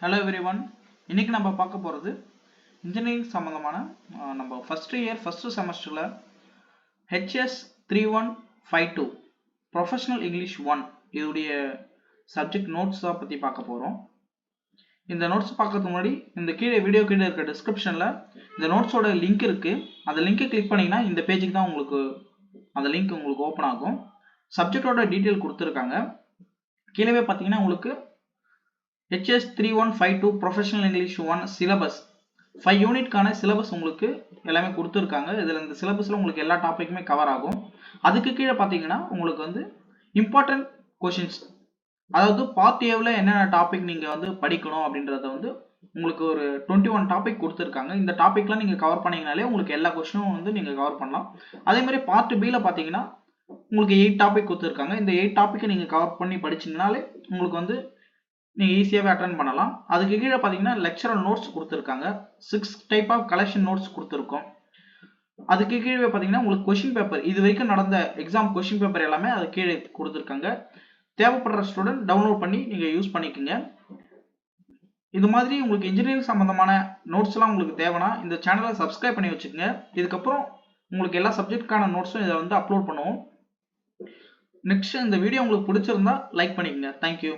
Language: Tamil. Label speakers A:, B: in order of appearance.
A: Hello everyone. இன்னைக்கு நம்ம பார்க்க போறது இன்ஜினியரிங் சம்பந்தமான நம்ம ஃபர்ஸ்ட் இயர் ஃபர்ஸ்ட் செமஸ்டர்ல HS 3152 ப்ரொஃபஷனல் இங்கிலீஷ் 1 இதுடைய சப்ஜெக்ட் நோட்ஸ் பத்தி பார்க்க போறோம். இந்த நோட்ஸ் பார்க்கிறதுக்கு முன்னாடி இந்த கீழே வீடியோ கீழே இருக்க டிஸ்கிரிப்ஷன்ல இந்த நோட்ஸோட லிங்க் இருக்கு. அந்த லிங்கை கிளிக் பண்ணீங்கன்னா இந்த பேஜுக்கு தான் உங்களுக்கு அந்த லிங்க் உங்களுக்கு ஓபன் ஆகும். சப்ஜெக்டோட டீடைல் கொடுத்திருக்காங்க. கீழவே பாத்தீங்கன்னா உங்களுக்கு HS 3152 ப்ரொஃபஷனல் இங்கிலீஷ் 1 சிலபஸ் 5 யூனிட்கான சிலபஸ் உங்களுக்கு எல்லாமே கொடுத்துருக்காங்க. இதில் இந்த சிலபஸில் உங்களுக்கு எல்லா டாப்பிக்குமே கவர் ஆகும். அதுக்கு கீழே பார்த்தீங்கன்னா உங்களுக்கு வந்து இம்பார்ட்டன்ட் கொஷின்ஸ், அதாவது பார்ட் ஏவில் என்னென்ன டாபிக் நீங்கள் வந்து படிக்கணும் அப்படின்றத வந்து உங்களுக்கு ஒரு 21 டாபிக் கொடுத்துருக்காங்க. இந்த டாப்பிக்லாம் நீங்கள் கவர் பண்ணீங்கனாலே உங்களுக்கு எல்லா கொஷினும் வந்து நீங்கள் கவர் பண்ணலாம். அதே மாதிரி பார்ட் பியில் பார்த்தீங்கன்னா உங்களுக்கு 8 டாபிக் கொடுத்துருக்காங்க. இந்த 8 டாப்பிக்கை நீங்கள் கவர் பண்ணி படிச்சிங்கனாலே உங்களுக்கு வந்து நீங்கள் ஈஸியாகவே அட்டன் பண்ணலாம். அதுக்கு கீழே பார்த்தீங்கன்னா லெக்சரல் நோட்ஸ் கொடுத்துருக்காங்க. 6 டைப் ஆஃப் கலெக்ஷன் நோட்ஸ் கொடுத்துருக்கோம். அதுக்கு கீழே பார்த்தீங்கன்னா உங்களுக்கு கொஷின் பேப்பர், இது வரைக்கும் நடந்த எக்ஸாம் கொஷின் பேப்பர் எல்லாமே அது கீழே கொடுத்துருக்காங்க. தேவைப்படுற ஸ்டூடெண்ட் டவுன்லோட் பண்ணி நீங்கள் யூஸ் பண்ணிக்கோங்க. இது மாதிரி உங்களுக்கு இன்ஜினியரிங் சம்பந்தமான நோட்ஸ்லாம் உங்களுக்கு தேவைன்னா இந்த சேனலை சப்ஸ்கிரைப் பண்ணி வச்சுக்கோங்க. இதுக்கப்புறம் உங்களுக்கு எல்லா சப்ஜெக்டுக்கான நோட்ஸும் இதை வந்து அப்லோட் பண்ணுவோம். நெக்ஸ்ட் இந்த வீடியோ உங்களுக்கு பிடிச்சிருந்தா லைக் பண்ணிக்கோங்க. தேங்க்யூ.